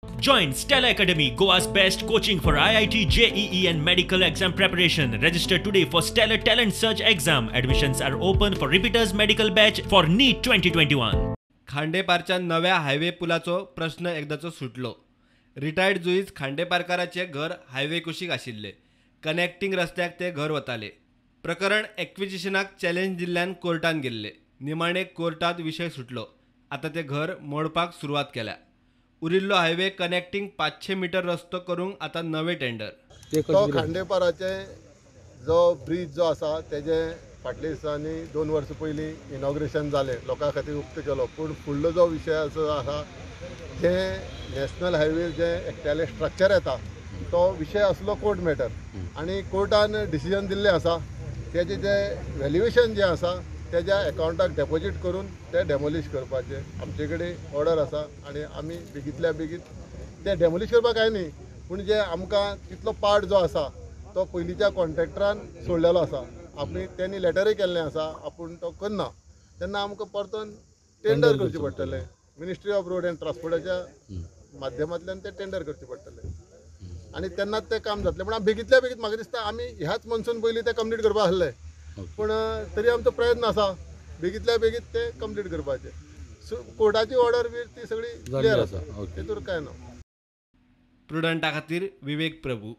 Join Stella Academy, Goa's best coaching for IIT, JEE and medical exam preparation. Register today for Stellar Talent Search exam. Admissions are open for repeaters medical batch for NEET 2021. खांडेपारच्या नव्या highway पुलाचो प्रश्न एकदाचो सुटलो. Retired जुईज खांडेपारकाराचे घर highway कुशीक आशिल्ले. Connecting रस्त्याक ते घर वताले. प्रकरण एक्विजिशनाक चॅलेंज दिल्ल्यान कोर्टान गेल्ले. निमाणे कोर्टात विषय सुटलो. आता ते घर मोडपाक सुरवात केल्या. उरिल्लो हायवे कनेक्टिंग 500 मीटर रस्तो करूंक आता नवे टेंडर. तो खांडेपाराचे जो ब्रिज जो आसा तेजे फाटल्या दिसांनी 2 वर्सां पयलीं इनॉग्रेशन जालें, लोकां खातीर उक्त केलो. पूण फुडलो जो विशय आसा जे नॅशनल हायवे जे एकट्याले स्ट्रक्चर येता तो विशय असलो कोर्ट मॅटर आनी कोर्टान डिसिजन दिल्लें आसा. तेजे जे व्हॅल्युएशन जें आसा तेज्या अकाउंटाक डेपॉजीट करून ते डेमोलिश करपाचे आमचे कडेन ऑर्डर आसा आनी आमी बेगींतल्या बेगीन ते डेमोलिश करपाक काय न्ही, पूण जे आमकां तितलो पार्ट जो आसा तो पयलींच्या कॉन्ट्रॅक्टरान सोडलेलो आसा. आमी त्यांनी लेटरूय केल्लें आसा, आपूण तो करना. तेन्ना आमकां परतून टेंडर करचें पडटलें. मिनिस्ट्री ऑफ रोड एंड ट्रान्सपोर्टाच्या माध्यमांतल्यान ते टेंडर करचें पडटलें आनी तेन्नाच तें काम जातलें. पूण बेगींतल्या बेगीन म्हाका दिसता आमी ह्याच मनसून पयलीं तें कंप्लीट करपा आसलें, पूण तरी आमचो प्रयत्न आसा बेगींतल्या बेगीन ते कंप्लीट करपाचे. कोर्टाची ऑर्डर बी ती सगळी क्लियर आसा, तेतूर काय ना. प्रुडंटा खातीर विवेक प्रभू.